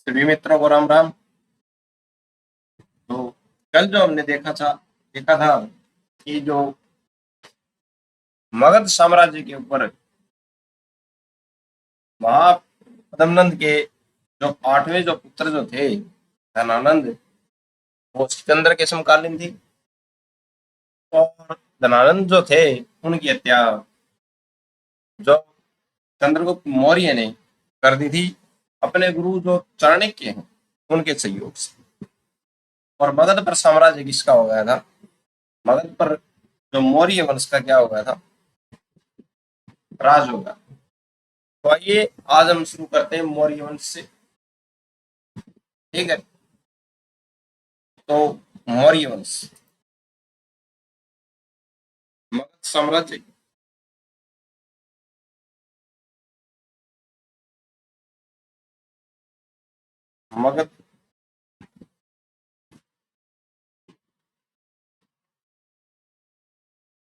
सभी मित्रों को राम राम। तो कल जो हमने देखा था कि जो मगध साम्राज्य के ऊपर महापद्मनंद के जो आठवें जो पुत्र जो थे धनानंद, वो सिकंदर के समकालीन थी। और धनानंद जो थे उनकी हत्या जो चंद्रगुप्त मौर्य ने कर दी थी अपने गुरु जो चाणक्य हैं उनके सहयोग से। और मगध पर साम्राज्य किसका हो गया था? मगध पर जो मौर्य वंश का क्या हो गया था? राज होगा। तो आइए आज हम शुरू करते हैं मौर्य वंश से। ठीक है, तो मौर्य वंश, मगध साम्राज्य, मगध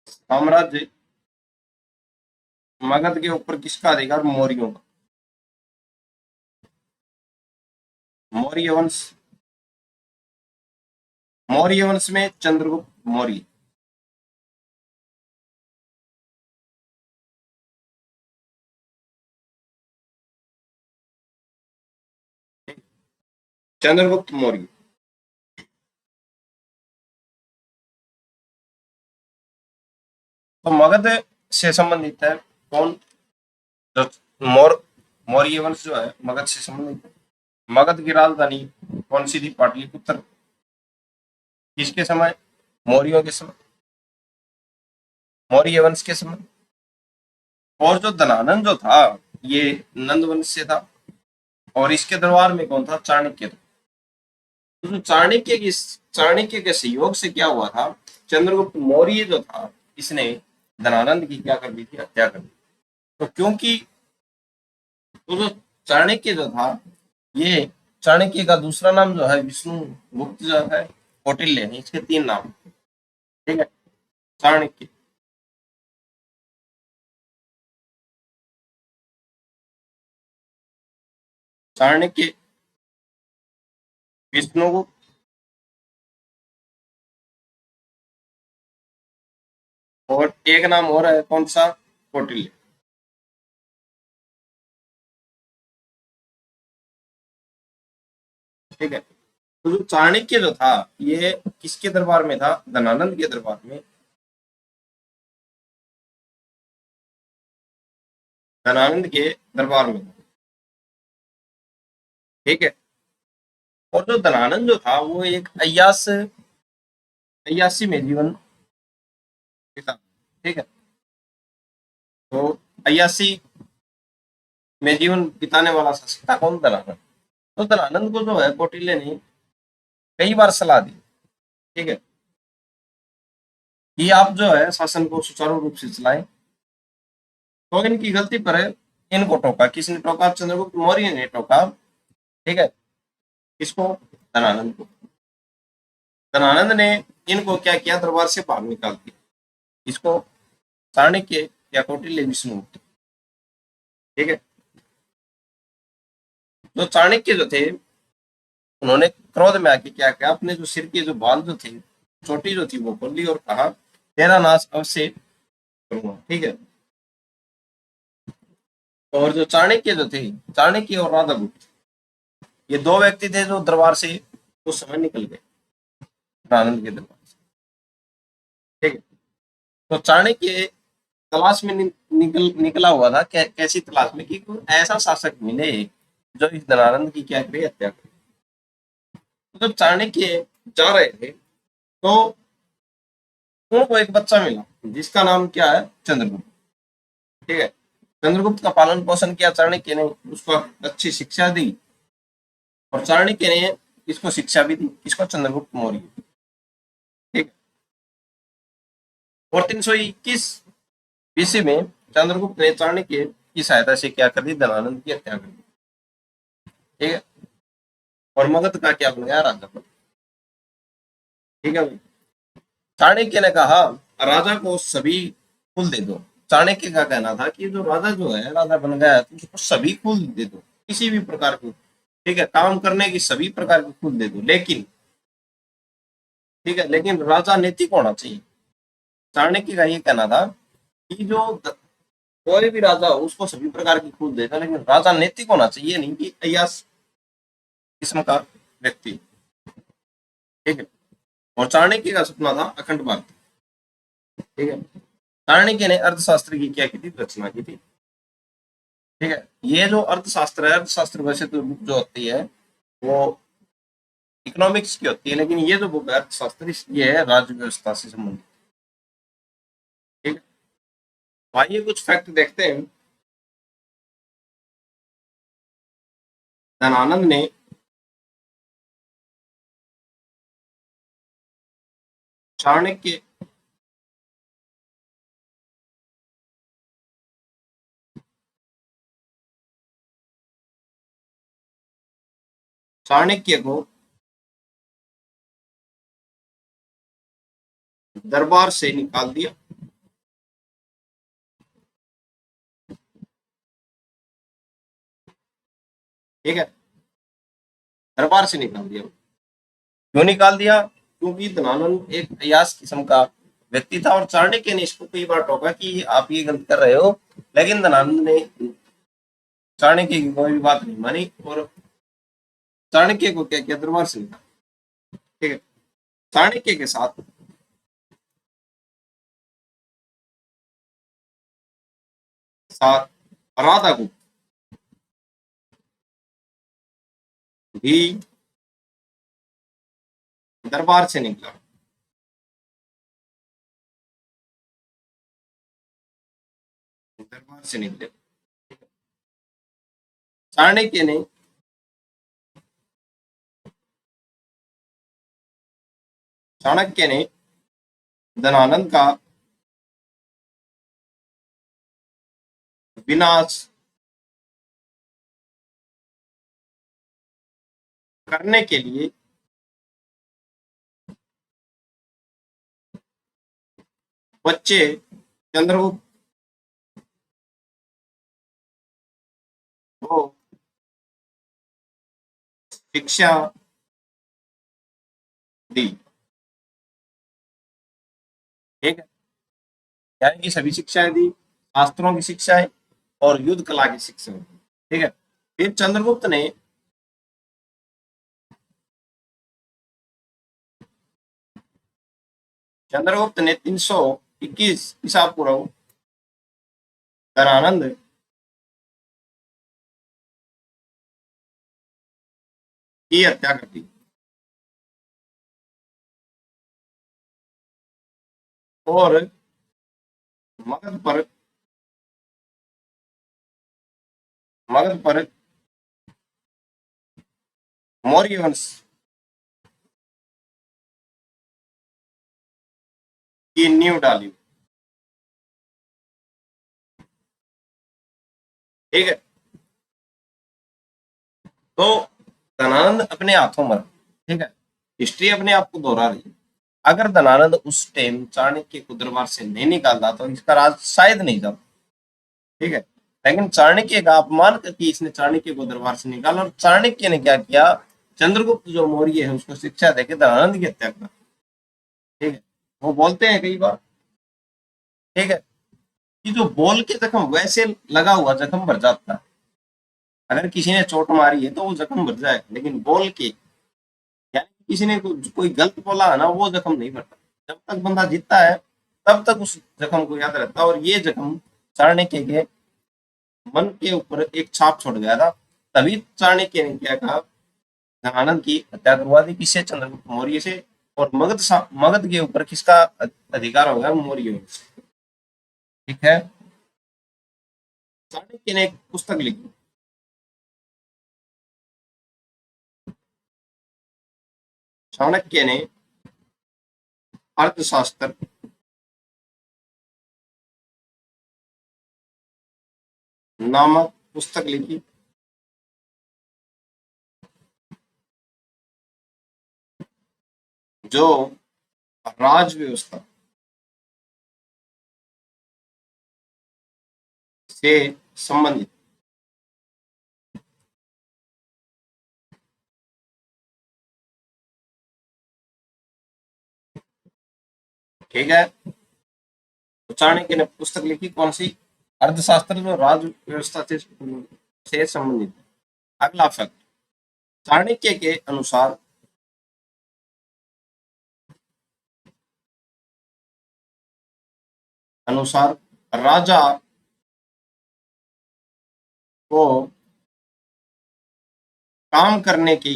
साम्राज्य, मगध के ऊपर किसका अधिकार? मौर्यों का। मौर्य वंश, मौर्य वंश में चंद्रगुप्त मौर्य। चंद्रगुप्त मौर्य। तो मगध से संबंधित है कौन? जो मौर्य वंश जो है मगध से संबंधित है। मगध की राजधानी कौन सी थी? पाटलिपुत्र। किसके समय? मौर्यों के समय, मौर्य वंश के समय। और जो धनानंद जो था ये नंद वंश से था। और इसके दरबार में कौन था? चाणक्य था। तो चाणक्य के सहयोग से क्या हुआ था? चंद्रगुप्त मौर्य जो था इसने धनानंद की क्या कर दी थी? हत्या कर दी। तो क्योंकि तो जो चाणक्य जो था, ये चाणक्य का दूसरा नाम जो है विष्णु गुप्त जो है, कौटिल्य है, इसके तीन नाम। ठीक है, चाणक्य, चाणक्य, विष्णुगुप्त और एक नाम और है कौन सा? कौटिल्य। ठीक है, तो जो चाणक्य जो था ये किसके दरबार में था? धनानंद के दरबार में। धनानंद के दरबार में। ठीक है, और जो धनानंद जो था वो एक अय्यासी में जीवन बिता। ठीक है, तो अय्यासी में जीवन बिताने वाला शासक था कौन? धनानंद। तो धनानंद को जो है कौटिल्य ने कई बार सलाह दी। ठीक है, कि आप जो है शासन को सुचारू रूप से चलाएं। तो इनकी गलती पर है, इनको टोका। किसने टोका? चंद्रगुप्त मौर्य ने टोका। ठीक है, किसको? धनानंद को। धनानंद ने इनको क्या किया? दरबार से बाहर निकाल दिया। इसको? चाणक्य या कौटिल्य, विष्णुगुप्त। ठीक है, तो चाणक्य जो थे उन्होंने क्रोध में आके क्या किया? अपने जो सिर के जो बाल जो थे, चोटी जो थी वो खोल ली और कहा तेरा नाश अवश्य करूंगा। ठीक है, और जो चाणक्य जो थे, चाणक्य और राधा गुप्त, ये दो व्यक्ति थे जो दरबार से उस समय निकल गए, आनंद के दरबार से। ठीक है, तो चाणक्य तलाश में निकला हुआ था। कैसी तलाश में? कि कोई ऐसा शासक मिले जो इस धनानंद की क्या करे? हत्या करे। तो जब चाणक्य जा रहे थे तो उनको एक बच्चा मिला जिसका नाम क्या है? चंद्रगुप्त। ठीक है, चंद्रगुप्त का पालन पोषण किया चाणक्य ने, उसको अच्छी शिक्षा दी और चाणक्य ने इसको शिक्षा भी दी। किसको? चंद्रगुप्त मौर्य। ठीक, और 321 बीसी में चंद्रगुप्त ने चाणक्य की सहायता से क्या कर दी? धनानंद की हत्या कर दी। ठीक है, और मगध का क्या बन गया? राजा बन। ठीक है भाई, चाणक्य ने कहा राजा को सभी कुल दे दो। चाणक्य का कहना था कि जो राजा जो है, राजा बन गया है तो उसको सभी कुल दे दो, किसी भी प्रकार को। ठीक है, काम करने की सभी प्रकार की खुद दे दो, लेकिन ठीक है, लेकिन राजा नैतिक होना चाहिए। चाणक्य का ये कहना था कि कोई भी राजा हो उसको सभी प्रकार की खुद देता, लेकिन राजा नैतिक होना चाहिए, नहीं कि अय्यास किस्म का व्यक्ति। ठीक है, और चाणक्य का सपना था अखंड भारत। ठीक है, चाणक्य ने अर्थशास्त्र की क्या की थी, रचना की थी। ठीक है, ये जो अर्थशास्त्र है, अर्थशास्त्र वैसे तो बुक जो होती है वो इकोनॉमिक्स की होती है, लेकिन ये जो बुक है अर्थशास्त्र, ये है राज्य व्यवस्था से संबंधित। ठीक है, तो आइए कुछ फैक्ट देखते हैं। धनानंद ने चाणक्य चाणक्य को दरबार से निकाल दिया। ठीक है, दरबार से निकाल दिया। क्यों निकाल दिया? क्योंकि धनानंद एक अयास किस्म का व्यक्ति था, और चाणक्य ने इसको कई बार टोका कि आप ये गलत कर रहे हो, लेकिन धनानंद ने चाणक्य की कोई भी बात नहीं मानी और चाणक्य को क्या किया, दरबार से निकाला। ठीक है, चाणक्य के साथ साथ राधा गुप्त भी दरबार से निकला। दरबार से निकले। चाणक्य ने चाणक्य ने धनानंद का विनाश करने के लिए बच्चे चंद्रगुप्त को शिक्षा दी। ठीक है, यानी कि सभी शिक्षाएं दी, शास्त्रों की शिक्षाएं और युद्ध कला की शिक्षाएं। ठीक है, फिर चंद्रगुप्त ने 321 ईसा पूर्व धनानंद की हत्या कर दी और मगध पर मगध पर मौर्य वंश की नींव डाली। ठीक है, तो धनानंद अपने हाथों मरा। ठीक है, हिस्ट्री अपने आप को दोहरा रही है। अगर धनानंद उस टाइम चाणक्य को दरबार से नहीं निकालता तो इसका राज शायद नहीं जाता। ठीक है, लेकिन चाणक्य का अपमान करके इसने चाणक्य को दरबार से निकाला, और चाणक्य ने क्या किया, चंद्रगुप्त जो मौर्य है उसको शिक्षा देके धनानंद की हत्या कर। ठीक है, वो बोलते हैं कई बार, ठीक है, कि जो बोल के जख्म वैसे लगा हुआ जख्म भर जाता है। अगर किसी ने चोट मारी है तो वो जख्म भर जाएगा, लेकिन बोल के, यानी किसी ने कोई गलत बोला है ना, वो जख्म नहीं भरता। जब तक बंदा जीतता है तब तक उस जख्म को याद रहता है, और ये जख्म चाणक्य के मन के ऊपर एक छाप छोड़ गया था। तभी चाणक्य ने क्या कहा, धनानंद की हत्या करवा दी, किससे, चंद्रगुप्त मौर्य से। और मगध के ऊपर किसका अधिकार हो गया, मौर्य वंश। ठीक है, चाणक्य ने एक पुस्तक लिखी, चाणक्य ने अर्थशास्त्र नामक पुस्तक लिखी, जो राज व्यवस्था से संबंधित ठीक है। तो चाणक्य ने पुस्तक लिखी कौन सी? अर्थशास्त्र, जो राज व्यवस्था से संबंधित है। अगला फैक्ट, चाणक्य के अनुसार राजा को काम करने की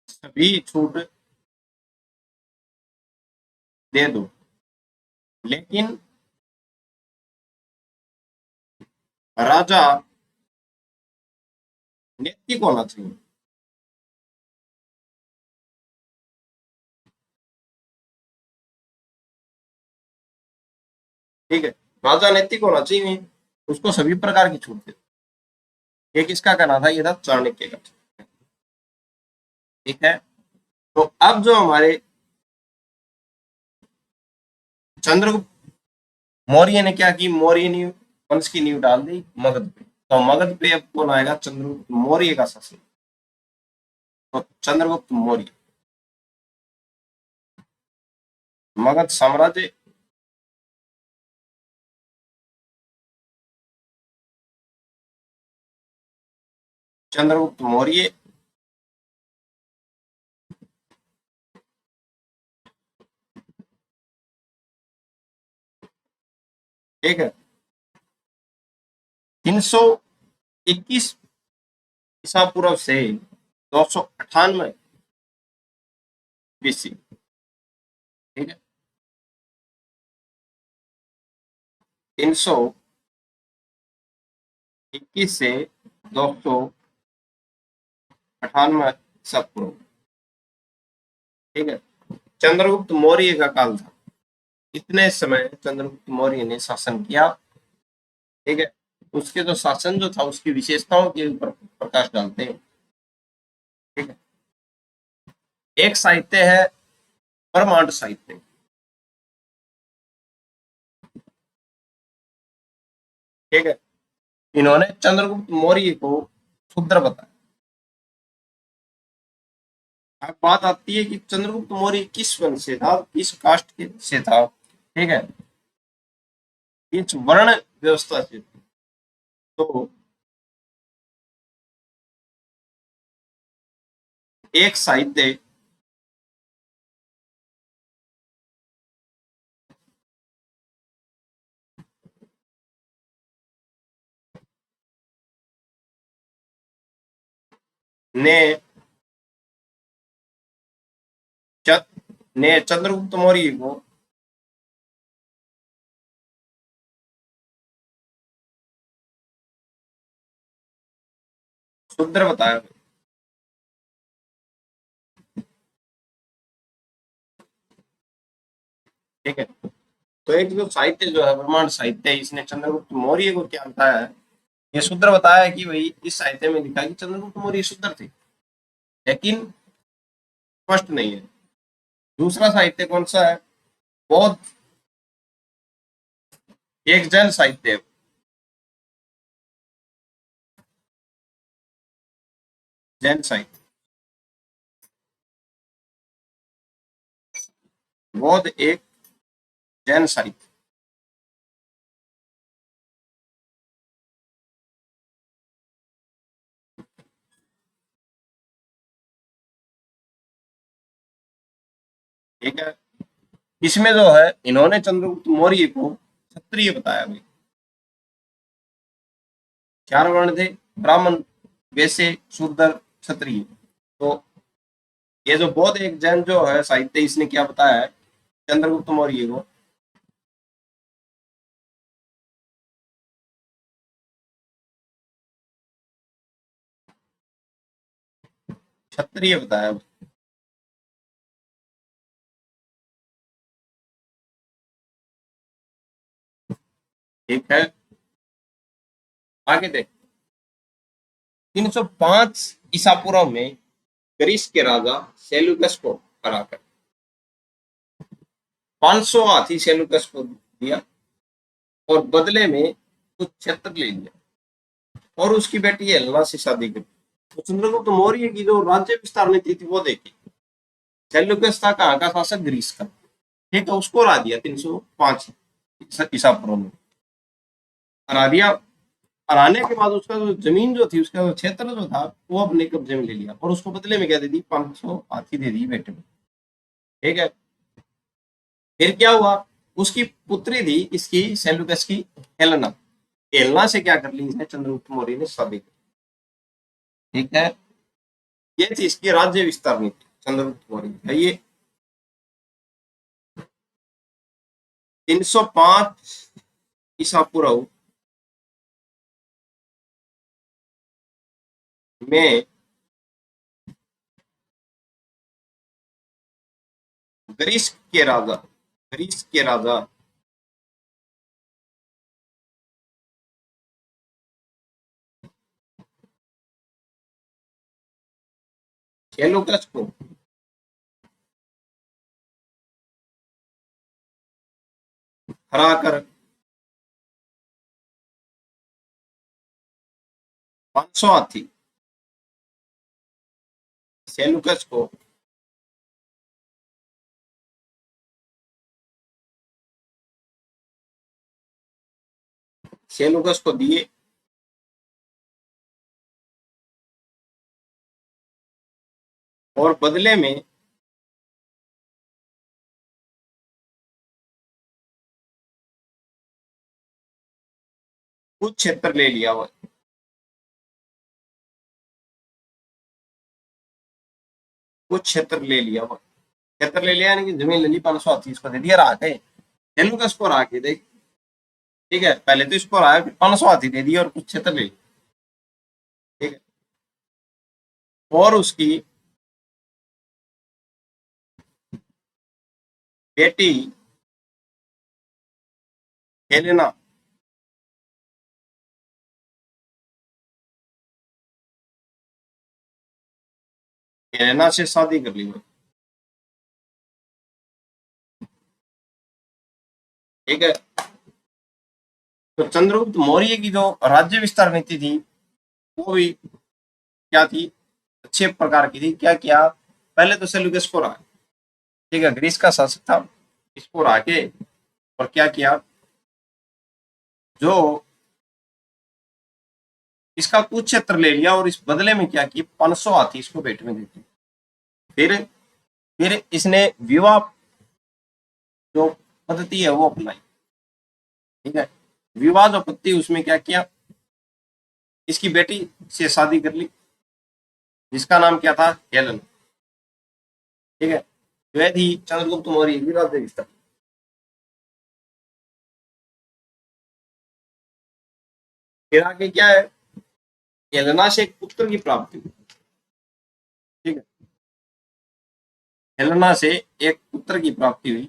सभी छूट दे दो, लेकिन राजा नैतिक होना चाहिए। ठीक है, राजा नैतिक होना चाहिए, उसको सभी प्रकार की छूट दे दो। ये किसका कहना था? ये था चाणक्य का। ठीक है, तो अब जो हमारे चंद्रगुप्त मौर्य ने क्या की? मौर्य ने वंश की नींव डाल दी मगध पे। तो मगध पे अब कौन आएगा? चंद्रगुप्त मौर्य का शासन। तो चंद्रगुप्त मौर्य, मगध साम्राज्य, चंद्रगुप्त मौर्य, ठीक है, 321 ईसा पूर्व से 298 बीसी। ठीक है, 321 से 298 ईसा पूर्व। ठीक है, चंद्रगुप्त मौर्य का काल था। इतने समय चंद्रगुप्त मौर्य ने शासन किया। ठीक है, उसके जो शासन जो था उसकी विशेषताओं के ऊपर प्रकाश डालते हैं। ठीक है, एक साहित्य है ब्रह्मांड साहित्य। ठीक है, इन्होंने चंद्रगुप्त मौर्य को शूद्र बताया। अब बात आती है कि चंद्रगुप्त मौर्य किस वंश से था, किस कास्ट के से था। ठीक है, किस वर्ण व्यवस्था से। तो एक साहित्य ने चंद्रगुप्त मौर्य को शूद्र बताया। ठीक है, तो एक जो साहित्य जो है ब्रह्मांड साहित्य, इसने चंद्रगुप्त मौर्य को क्या बताया है? ये शूद्र बताया है कि भाई इस साहित्य में लिखा है कि चंद्रगुप्त मौर्य शूद्र थे, लेकिन स्पष्ट नहीं है। दूसरा साहित्य कौन सा है? बौद्ध, एक जैन साहित्य है। जैन साहित्य, बौद्ध एक जैन साहित्य। ठीक है, इसमें जो है इन्होंने चंद्रगुप्त मौर्य को क्षत्रिय बताया भाई। चार वर्ण थे, ब्राह्मण, वैश्य, शूद्र, क्षत्रिय। तो ये जो बौद्ध एक जैन जो है साहित्य, इसने क्या बताया है चंद्रगुप्त मौर्य को? क्षत्रिय बताया। ठीक है, आगे देख। 305 ईसा पूर्व में ग्रीस के राजा सेल्यूकस को हराकर 500 हाथी सेल्यूकस को दिया और बदले में कुछ क्षेत्र ले लिया और उसकी बेटी हेलेना से शादी की। तो चंद्रगुप्त मौर्य की जो राज्य विस्तार नीति थी वो देखी। सेल्यूकस था कहाँ का शासक, ग्रीस का, ठीक है, उसको हरा दिया 305 ईसा पूर्व में, हरा दिया। हराने के बाद उसका जो जमीन जो थी, उसका जो क्षेत्र जो था, वो अपने कब्जे में ले लिया और उसको बदले में क्या दे दी, 500 हाथी दे दी बेटे में, ठीक है। फिर क्या हुआ, उसकी पुत्री थी इसकी सेल्यूकस की, हेलेना। हेलेना से क्या कर ली इसने, चंद्रगुप्त मौर्य ने शादी की, ठीक है। ये थी इसकी राज्य विस्तार नीति चंद्रगुप्त मौर्य। ये 305 ईसा पूर्व में ग्रीस के राजा, ग्रीस के राजा सेल्यूकस को हराकर 500 हाथी सेल्यूकस को सेल्यूकस को दिए, और बदले में कुछ क्षेत्र ले लिया हुआ, कुछ क्षेत्र ले लिया हुआ, क्षेत्र ले लिया यानी कि जमीन ले ली, 500 हाथी इसको दे दिया, रहा के सेल्यूकस को रहा के देख, ठीक है। पहले तो इसको रहा, फिर 500 हाथी दे दिया और कुछ क्षेत्र ले लिया, ठीक है। और उसकी बेटी हेलेना, हेलेना से शादी कर ली, ठीक है। तो चंद्रगुप्त मौर्य की जो राज्य विस्तार नीति थी वो भी क्या थी, अच्छे प्रकार की थी। क्या किया, पहले तो सेल्यूकस को रहा, ठीक है, ग्रीस का शासक था, इसको रहा के, और क्या किया, जो इसका कुछ क्षेत्र ले लिया और इस बदले में क्या किया, 500 हाथी इसको भेंट में देते। फिर फिर इसने विवाह जो पद्धति है वो अपनाई, ठीक है। विवाह जो पद्धति, उसमें क्या किया, इसकी बेटी से शादी कर ली, जिसका नाम क्या था, हेलन, ठीक है। वह थी चंद्रगुप्त मौर्य की राज्य विस्तार। फिर आगे क्या है, हेलेना से एक पुत्र की प्राप्ति हुई, ठीक है। हेलेना से एक पुत्र की प्राप्ति हुई,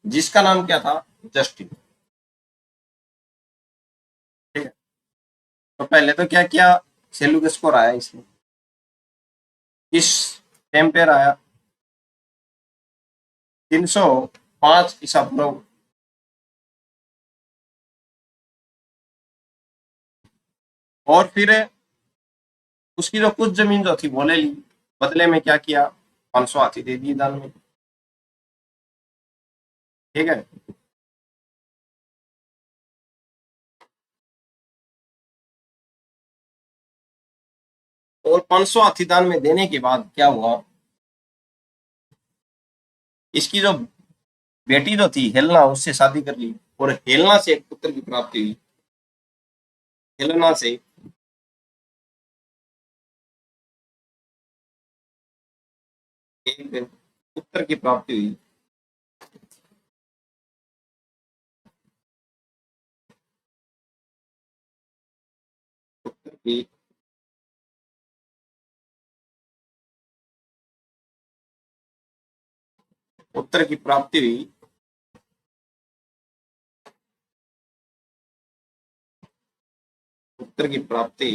जिसका नाम क्या था, जस्टिन, ठीक है। तो पहले तो क्या किया, सेल्यूकस को राया इसने, इस टाइम पे राया 305 ईसा पूर्व, और फिर उसकी जो कुछ जमीन जो थी वो ले ली, बदले में क्या किया, 500 हाथी दे दिए दान में, ठीक है। और 500 हाथी दान में देने के बाद क्या हुआ, इसकी जो बेटी जो थी हेलना, उससे शादी कर ली, और हेलना से एक पुत्र की प्राप्ति हुई, हेलना से एक पुत्र की प्राप्ति हुई, पुत्र की पुत्र की प्राप्ति हुई, पुत्र की प्राप्ति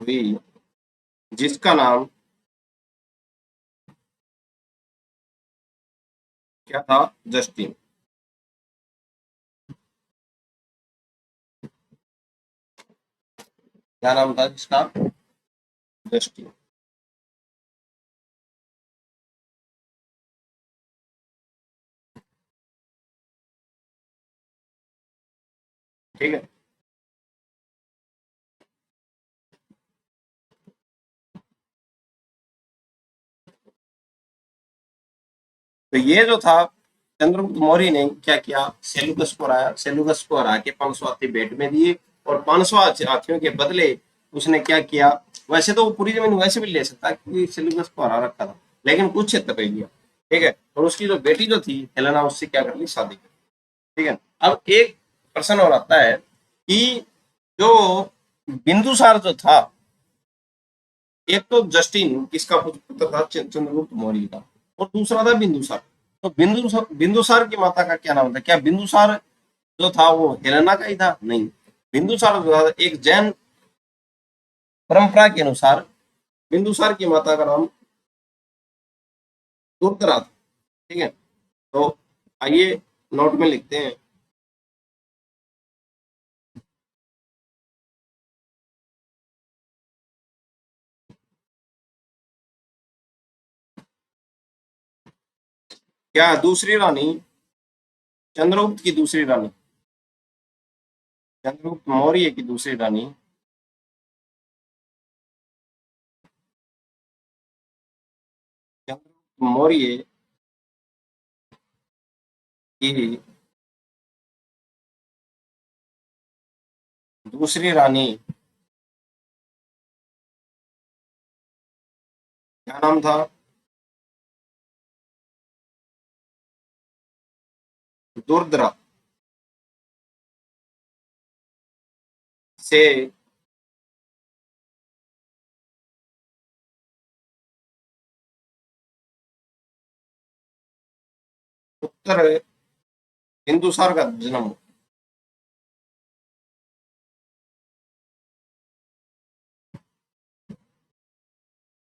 हुई, जिसका नाम क्या था, जस्टिन, क्या नाम था इसका? जस्टिन। ठीक है। तो ये जो था, चंद्रगुप्त मौर्य ने क्या किया, सेलुकस को हराया, सेलुकस को हरा के 500 हाथी भेंट में दिए, और 500 हाथियों के बदले उसने क्या किया, वैसे तो वो पूरी जमीन वैसे भी ले सकता क्योंकि सेलुकस को हरा रखा था, लेकिन कुछ क्षेत्र पे लिया। ठीक है। और उसकी जो बेटी जो थी हेलेना, उससे क्या कर ली, शादी कर ली। ठीक है। अब एक प्रश्न और आता है कि जो बिंदुसार जो था, एक तो जस्टिन किसका पुत्र था, चंद्रगुप्त मौर्य का, और दूसरा था बिंदुसार। तो बिंदुसार की माता का क्या नाम था? क्या बिंदुसार जो था वो हेलेना का ही था? नहीं। बिंदुसार जो था एक जैन परंपरा के अनुसार बिंदुसार की माता का नाम दुर्धरा था। ठीक है। तो आइए नोट में लिखते हैं। क्या दूसरी रानी, चंद्रगुप्त की दूसरी रानी, चंद्रगुप्त मौर्य की दूसरी रानी, चंद्रगुप्त मौर्य की दूसरी रानी क्या नाम था? दुर्धरा से उत्तर बिंदुसार का जन्म,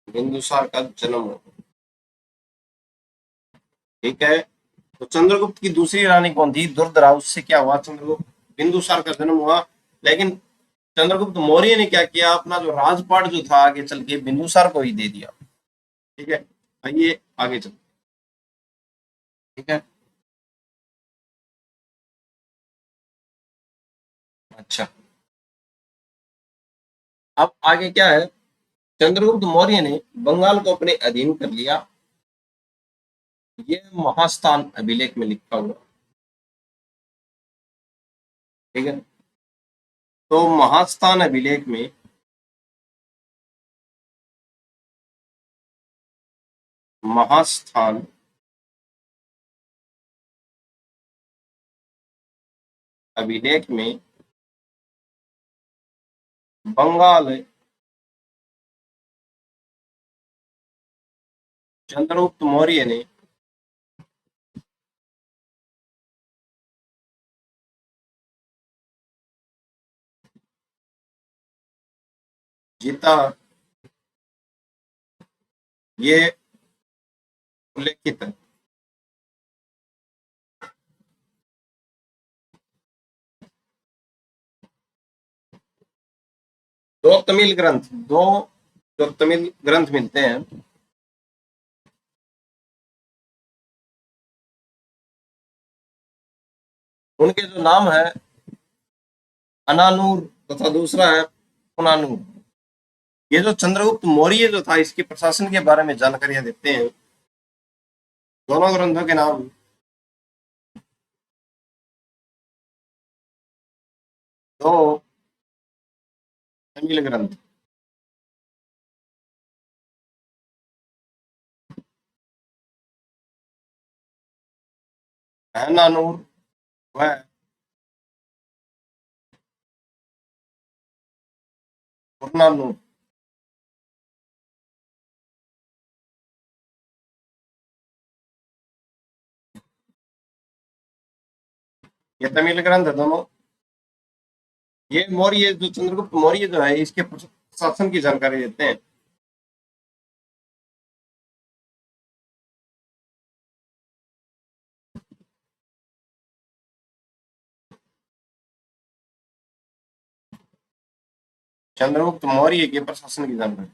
बिंदुसार का जन्म। ठीक है। तो चंद्रगुप्त की दूसरी रानी कौन थी? दुर्धरा। उससे क्या हुआ, चंद्रगुप्त बिंदुसार का जन्म हुआ। लेकिन चंद्रगुप्त मौर्य ने क्या किया, अपना जो राजपाट जो था आगे चल के बिंदुसार को ही दे दिया। ठीक है। आइए आगे चलते। ठीक है। अच्छा, अब आगे क्या है, चंद्रगुप्त मौर्य ने बंगाल को अपने अधीन कर लिया। ये महास्थान अभिलेख में लिखा हुआ। ठीक है। तो महास्थान अभिलेख में महास्थान अभिलेख में बंगाल, चंद्रगुप्त मौर्य ने जीता, ये उल्लेखित है। दो तमिल ग्रंथ, दो जो तमिल ग्रंथ मिलते हैं, उनके जो नाम है, अनानूर तथा दूसरा है पुनानूर। ये जो चंद्रगुप्त मौर्य जो था, इसके प्रशासन के बारे में जानकारियां देते हैं। दोनों ग्रंथों के नाम, दो तमिल ग्रंथ, अनानूर व पुरनानूर। ये तमिल ग्रंथ है दोनों। ये मौर्य जो चंद्रगुप्त मौर्य जो है, इसके प्रशासन की जानकारी देते हैं। चंद्रगुप्त मौर्य के प्रशासन की जानकारी।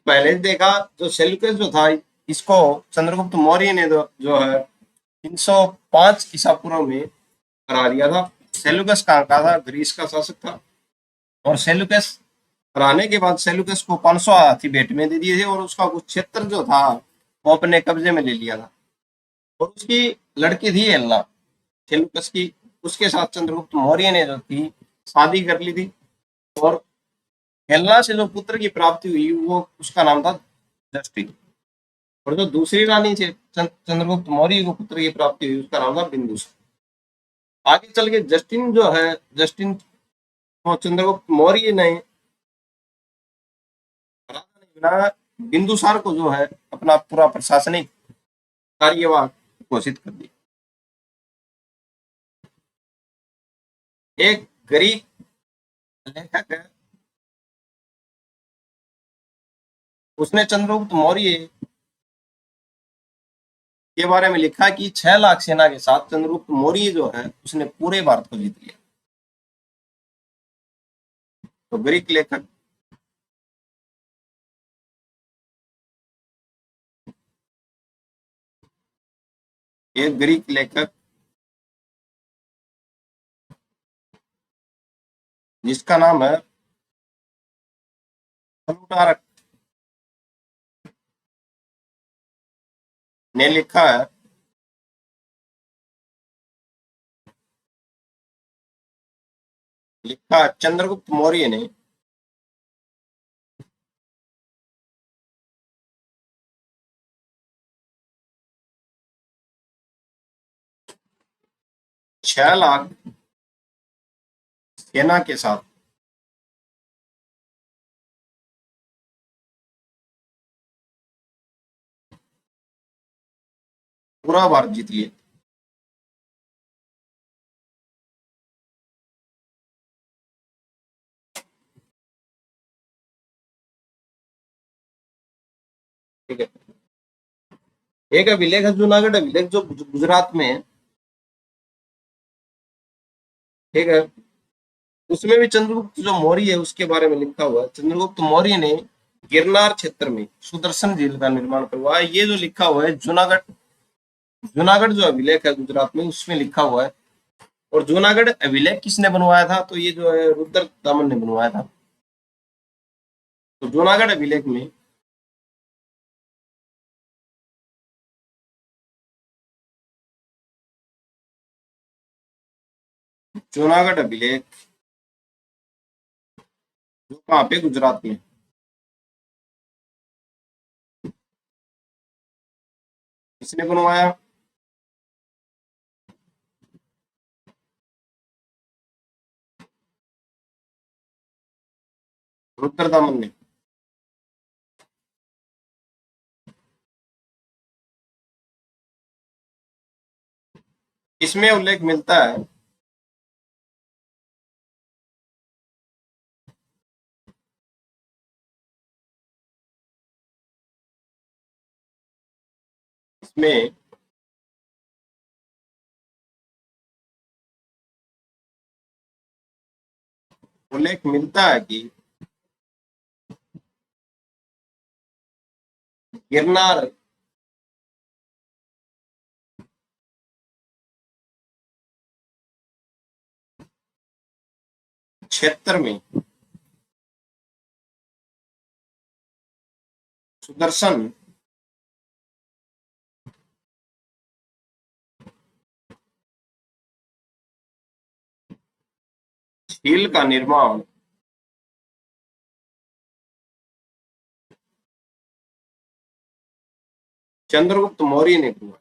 पहले देखा जो सेल्यूकस जो था, इसको चंद्रगुप्त मौर्य ने जो है 305 ईसा पूर्व में करा दिया था। सेल्यूकस कहाँ का था? ग्रीस का शासक था। और सेल्यूकस हराने के बाद सेल्यूकस को 500 हाथी भेंट में दे दिए थे, और उसका कुछ क्षेत्र जो था वो अपने कब्जे में ले लिया था। और उसकी लड़की थी हेलेना, सेल्यूकस की। उसके साथ चंद्रगुप्त मौर्य ने जो थी शादी कर ली थी। और हेलेना से जो पुत्र की प्राप्ति हुई वो उसका नाम था जस्टिन। और जो दूसरी रानी से चंद्रगुप्त मौर्य को पुत्र की प्राप्ति हुई उसका नाम था बिंदुसार। आगे चल के जस्टिन जो है, जस्टिन को चंद्रगुप्त मौर्य ने राजा नहीं बनाया, बिंदुसार को जो है अपना पूरा प्रशासनिक कार्यभार घोषित कर दिया। एक ग्रीक लेखक है, उसने चंद्रगुप्त मौर्य के बारे में लिखा कि 6 लाख सेना के साथ चंद्रगुप्त मौर्य जो है उसने पूरे भारत को जीत लिया। तो ग्रीक लेखक एक ग्रीक लेखक जिसका नाम है प्लूटार्क ने लिखा है चंद्रगुप्त मौर्य ने 6 लाख सेना के साथ पूरा भारत जीत लिया। ठीक है। एक अभिलेख है जूनागढ़ अभिलेख जो गुजरात में है। ठीक है। उसमें भी चंद्रगुप्त जो मौर्य है उसके बारे में लिखा हुआ है। चंद्रगुप्त मौर्य ने गिरनार क्षेत्र में सुदर्शन झील का निर्माण करवाया। ये जो लिखा हुआ है जूनागढ़, जूनागढ़ जो अभिलेख है गुजरात में उसमें लिखा हुआ है। और जूनागढ़ अभिलेख किसने बनवाया था? तो ये जो है रुद्र दामन ने बनवाया था। तो जूनागढ़ अभिलेख में जूनागढ़ अभिलेख जो कहाँ पे? गुजरात में। किसने बनवाया? रुद्र दामन ने। इसमें उल्लेख मिलता है इसमें उल्लेख मिलता है कि गिरनार क्षेत्र में सुदर्शन झील का निर्माण चंद्रगुप्त मौर्य ने किया।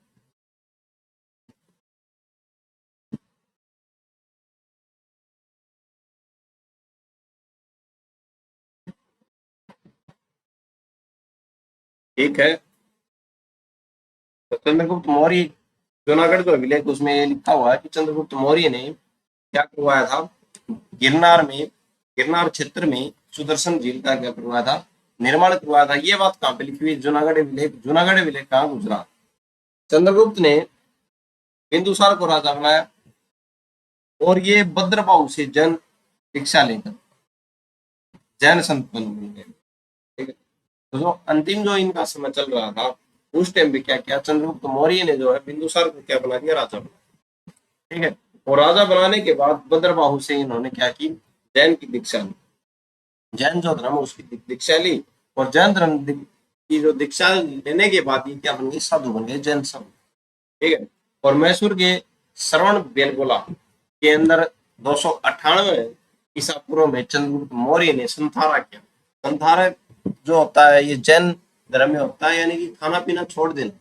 ठीक है। तो चंद्रगुप्त मौर्य जूनागढ़ जो अभिलेख उसमें ये लिखा हुआ है कि चंद्रगुप्त मौर्य ने क्या करवाया था? गिरनार क्षेत्र में सुदर्शन झील का क्या करवाया था, निर्माण करवाया था। ये बात कहाँ पे लिखी हुई, जूनागढ़ विलेख कहाँ गुजरात। चंद्रगुप्त ने बिंदुसार को राजा बनाया और ये भद्रबाहु से जैन दीक्षा लेकर जैन संत बन गए। ठीक है, तो जो अंतिम जो इनका समय चल रहा था उस टाइम पे क्या किया, चंद्रगुप्त मौर्य ने जो है बिंदुसार को क्या बना दिया, राजा बना। ठीक है, और राजा बनाने के बाद भद्रबाहु से इन्होंने क्या की, जैन की दीक्षा ली, जैन जो धर्म उसकी दीक्षा ली। और जैन धर्म की जो दीक्षा लेने के बाद ये क्या बन गए, साधु बन गए, जैन साधु। ठीक है, और मैसूर के श्रवण बेलगोला के अंदर 298 ईसा पूर्व में चंद्रगुप्त मौर्य ने संथारा किया। संथारा जो होता है ये जैन धर्म में होता है, यानी कि खाना पीना छोड़ देना,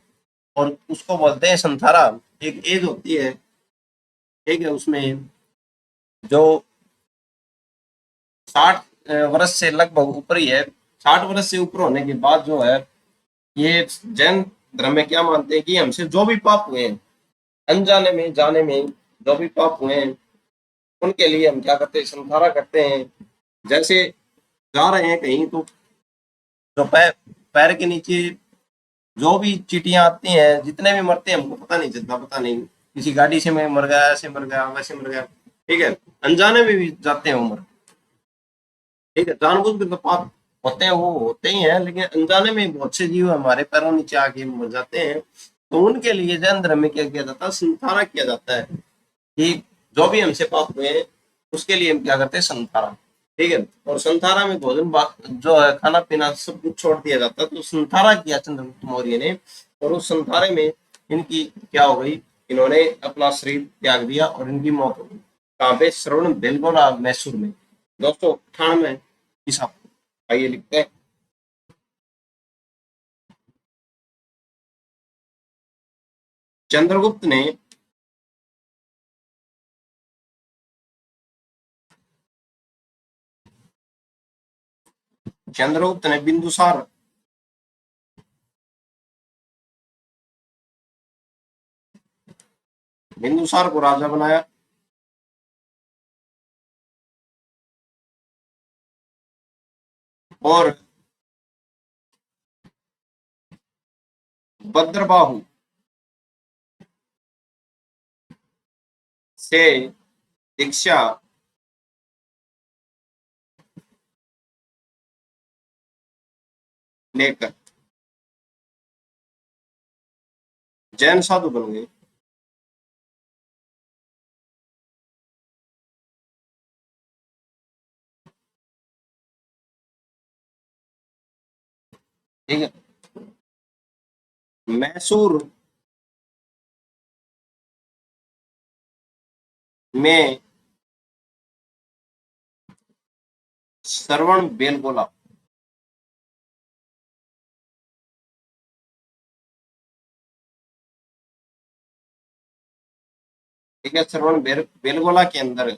और उसको बोलते हैं संथारा। एक एज होती है, ठीक है, उसमें जो 60 वर्ष से लगभग ऊपर ही है, 60 वर्ष से ऊपर होने के बाद जो है ये जैन धर्म में क्या मानते हैं कि हमसे जो भी पाप हुए हैं, अनजाने में जाने में जो भी पाप हुए हैं, उनके लिए हम क्या करते हैं, संथारा करते हैं। जैसे जा रहे हैं कहीं तो जो पैर के नीचे जो भी चीटियां आती हैं, जितने भी मरते हैं हमको पता नहीं चलता, पता नहीं किसी गाड़ी से मैं मर गया, ऐसे मर गया, वैसे मर गया। ठीक है, अनजाने में भी जाते हैं उम्र। ठीक है, जानबूझ के तो पाप होते हैं, वो होते ही हैं, लेकिन अनजाने में बहुत से जीव हमारे पैरों नीचे आके मर जाते हैं। तो उनके लिए जैन धर्म में क्या किया जाता है, संथारा किया जाता है कि जो भी हमसे पाप हुए हैं उसके लिए हम क्या करते हैं, संथारा। ठीक है, और संथारा में भोजन जो है खाना पीना सब कुछ छोड़ दिया जाता है। तो संथारा किया चंद्रगुप्त मौर्य ने, और उस संथारे में इनकी क्या हो गई, इन्होंने अपना शरीर त्याग दिया और इनकी मौत हो गई। कहाँ पे, श्रवण बेलगोला मैसूर में 298 ईसा पूर्व। आइए लिखते हैं, चंद्रगुप्त ने बिंदुसार को राजा बनाया और भद्रबाहु से दीक्षा लेकर जैन साधु बन गए। ठीक है, मैसूर में श्रवण बेलगोला, ठीक है, श्रवण बेलगोला के अंदर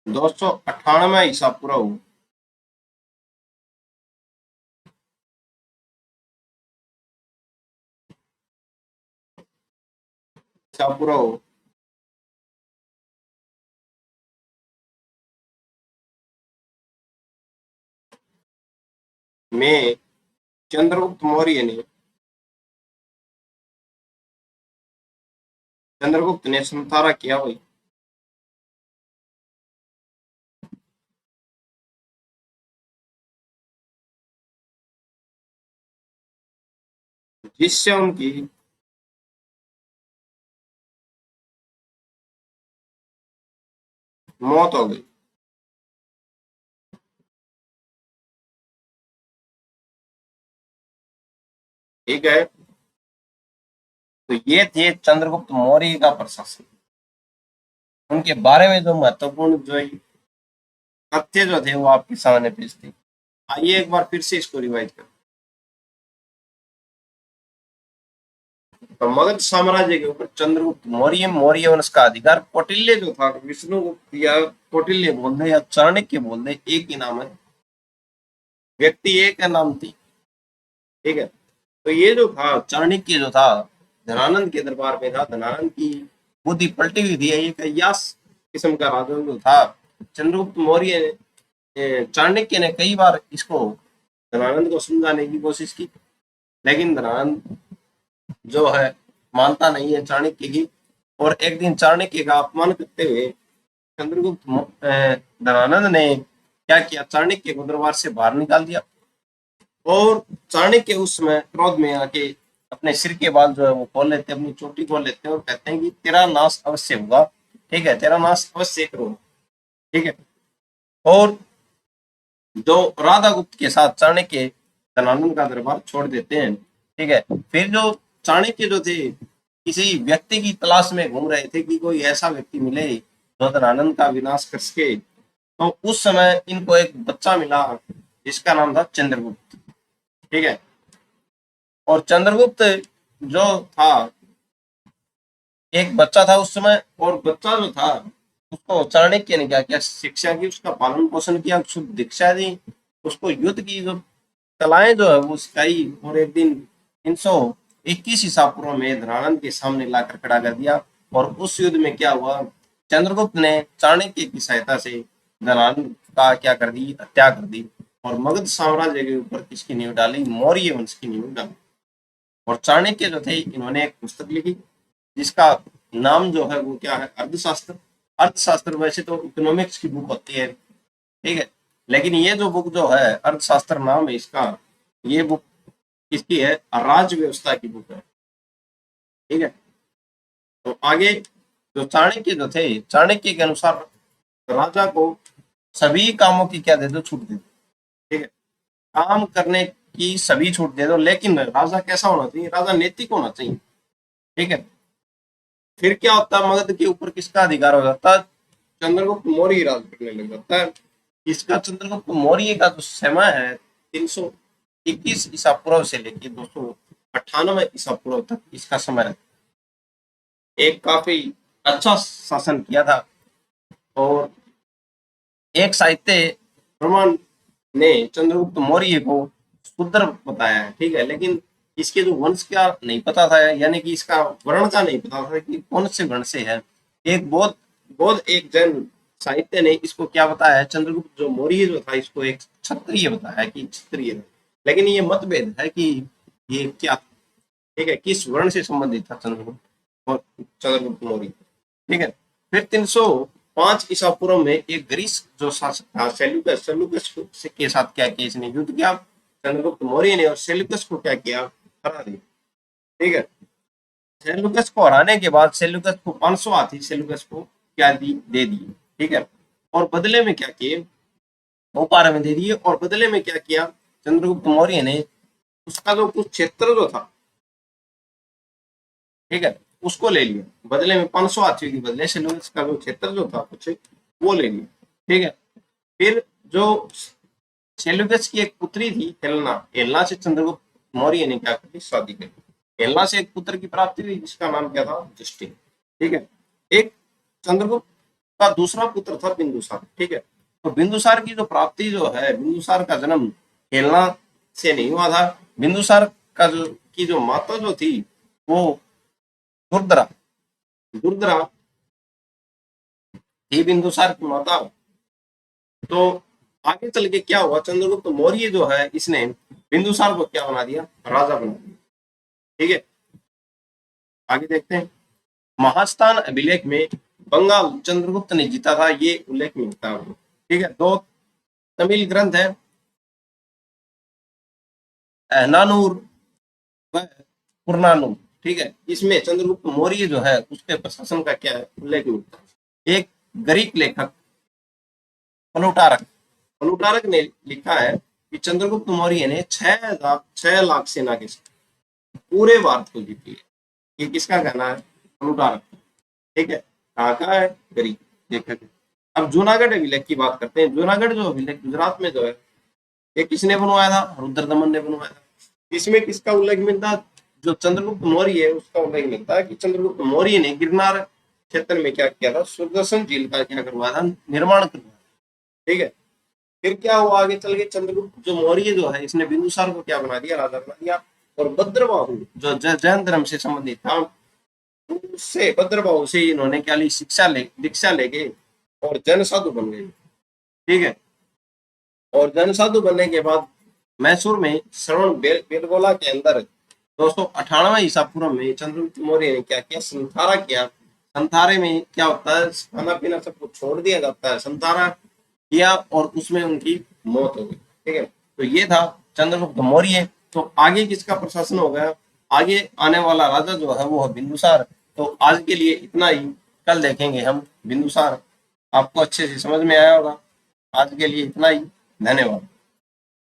298 ईसा पूर्व ईसा पूर्व में चंद्रगुप्त ने संथारा किया हुई। जिससे उनकी मौत हो गई। ठीक है, तो ये थे चंद्रगुप्त मौर्य का प्रशासन। उनके बारे में जो महत्वपूर्ण जो तथ्य जो थे वो आपके सामने पेश थे। आइए एक बार फिर से इसको रिवाइज करें। तो मगध साम्राज्य के ऊपर चंद्रगुप्त मौर्य वंश का अधिकार, कौटिल्य जो था, विष्णुगुप्त या कौटिल्य बोल दे या चाणक्य बोल दे, एक ही नाम है, व्यक्ति एक है, नाम थी। ठीक है, तो ये जो था चाणक्य जो था धनानंद के दरबार में था, धनानंद की बुद्धि पलटी हुई थी। एक अय्यास किस्म का राजा जो था चंद्रगुप्त मौर्य ने, चाणक्य ने कई बार इसको धनानंद को समझाने की कोशिश की, लेकिन धनानंद जो है मानता नहीं है चाणक्य की। और एक दिन चाणक्य का अपमान करते हुए चंद्रगुप्त धनानंद ने क्या किया, चाणक्य को दरबार से बाहर निकाल दिया। और चाणक्य उस समय क्रोध में आके अपने सिर के बाल जो है वो खोल लेते, अपनी चोटी खोल लेते हैं और कहते हैं कि तेरा नाश अवश्य होगा, ठीक है, तेरा नाश अवश्य करो, ठीक है। और जो राधा गुप्त के साथ चाणक्य धनानंद का दरबार छोड़ देते हैं, ठीक है। फिर जो चाणक्य जो थे किसी व्यक्ति की तलाश में घूम रहे थे कि कोई ऐसा व्यक्ति मिले जो धनानंद का विनाश कर सके, तो उस समय इनको एक बच्चा मिला जिसका नाम था चंद्रगुप्त, ठीक है। और चंद्रगुप्त जो था एक बच्चा था उस समय, और बच्चा जो था उसको चाणक्य ने क्या किया, शिक्षा की, उसका पालन पोषण किया, शुद्ध दीक्षा दी, उसको युद्ध की जो कलाएं जो है वो सिखाई। और एक दिन 321 ईसा पूर्व में धनानंद के सामने लाकर खड़ा कर दिया। और उस युद्ध में क्या हुआ, चंद्रगुप्त ने चाणक्य की सहायता से धनानंद का क्या कर दी, हत्या कर दी। और मगध साम्राज्य के ऊपर किसकी नींव डाली, मौर्य वंश की नींव डाली। और चाणक्य जो थे इन्होंने एक पुस्तक लिखी जिसका नाम जो है वो क्या है, अर्थशास्त्र। अर्थशास्त्र वैसे तो इकोनॉमिक्स की बुक होती है, ठीक है, लेकिन ये जो बुक जो है अर्थशास्त्र नाम है इसका, ये बुक किसकी है, राज्य व्यवस्था की बुक है, ठीक है। तो आगे जो चाणक्य जो थे, चाणक्य के अनुसार राजा को सभी कामों की क्या दे दो, छूट दे दो, ठीक है, काम करने की सभी छूट दे दो, लेकिन राजा कैसा होना चाहिए, राजा नैतिक होना चाहिए, ठीक है। फिर क्या होता है, मगध के ऊपर किसका अधिकार हो जाता है, चंद्रगुप्त मौर्य राज करने लग जाता है। इसका चंद्रगुप्त मौर्य का जो समय है 321 ईसा पूर्व से लेकर 298 ईसा पूर्व तक इसका समय है। एक काफी अच्छा शासन किया था। और एक साहित्य प्रमाण ने चंद्रगुप्त मौर्य को शूद्र बताया है, ठीक है, लेकिन इसके जो वंश का नहीं पता था, यानी कि इसका वर्ण का नहीं पता था कि कौन से वर्ण से है। एक बौद्ध एक जैन साहित्य ने इसको क्या बताया है, चंद्रगुप्त जो मौर्य जो था इसको एक क्षत्रिय बताया है कि क्षत्रिय, लेकिन ये मतभेद है कि ये क्या, ठीक है, किस वर्ण से संबंधित था चंद्रगुप्त मौर्य, ठीक है। फिर 305 ईसा पूर्व में एक ग्रीस जो शासक था सेल्यूकस के साथ क्या किया, इसने युद्ध किया चंद्रगुप्त मौर्य ने, और सेल्यूकस को क्या किया, हरा दिया, ठीक है। सेल्यूकस को हराने के बाद सेल्यूकस को 500 हाथी सेल्यूकस को क्या दे दिए, ठीक है। और बदले में क्या किए, उपहार में दे दिए। और बदले में क्या किया, चंद्रगुप्त मौर्य ने उसका जो कुछ क्षेत्र जो था, ठीक है, उसको ले लिया। बदले में 500 हाथियों के बदले सेल्यूकस का जो क्षेत्र जो था कुछ वो ले लिया, ठीक है। फिर जो सेल्यूकस की एक पुत्री थी हेलेना, हेलेना से चंद्रगुप्त मौर्य ने क्या करी, शादी करी। हेलेना से एक पुत्र की प्राप्ति हुई जिसका नाम क्या था, जुस्टिन, ठीक है। एक चंद्रगुप्त का दूसरा पुत्र था बिंदुसार, ठीक है। तो बिंदुसार की जो प्राप्ति जो है, बिंदुसार का जन्म हेलेना से नहीं हुआ था। बिंदुसार का जो माता जो थी वो दुर्धरा दुर्धरा थी, बिंदुसार की माता। तो आगे चल के क्या हुआ, चंद्रगुप्त मौर्य जो है इसने बिंदुसार को क्या बना दिया, राजा बना दिया, ठीक है। आगे देखते हैं, महास्थान अभिलेख में बंगाल चंद्रगुप्त ने जीता था, ये उल्लेख मिलता है, ठीक है। दो तमिल ग्रंथ है, नानूर व पुरनानूर, ठीक है, इसमें चंद्रगुप्त मौर्य जो है उसके प्रशासन का क्या है, उल्लेख मिलता है। एक ग्रीक लेखक प्लूटारक ने लिखा है कि चंद्रगुप्त मौर्य ने 6 लाख सेना के साथ पूरे भारत को जीत लिया। ये किसका कहना है, प्लूटारक, ठीक है। कहाँ का है, ग्रीक लेखक। अब जूनागढ़ अभिलेख की बात करते हैं। जूनागढ़ जो अभिलेख गुजरात में जो है ये किसने बनवाया था, रुद्रदमन ने बनवाया था। इसमें किसका उल्लेख मिलता है, जो चंद्रगुप्त मौर्य है उसका उल्लेख मिलता है कि चंद्रगुप्त मौर्य ने गिरनार क्षेत्र में क्या किया था, सुदर्शन झील का क्या करवाया था, निर्माण करवाया, ठीक है। फिर क्या हुआ, आगे चल के चंद्रगुप्त जो मौर्य जो है इसने बिंदुसार को क्या बना दिया, राजा बना दिया। और भद्रबाहु जो जैन धर्म से संबंधित था उससे भद्रभाव से इन्होंने क्या ली, दीक्षा लेके और जन साधु बन गए। ठीक है, और जन साधु बनने के बाद मैसूर में श्रवण बेलगोला के अंदर 298 ईसा पूर्व में चंद्रगुप्त मौर्य ने क्या किया, संथारा किया। संथारे में क्या होता है, खाना पीना सब कुछ छोड़ दिया जाता है, संथारा किया और उसमें उनकी मौत हो गई। ठीक है, तो ये था चंद्रगुप्त मौर्य। तो आगे किसका प्रशासन हो गया, आगे आने वाला राजा जो है वो है बिंदुसार। तो आज के लिए इतना ही, कल देखेंगे हम बिंदुसार। आपको अच्छे से समझ में आया होगा। आज के लिए इतना ही, धन्यवाद।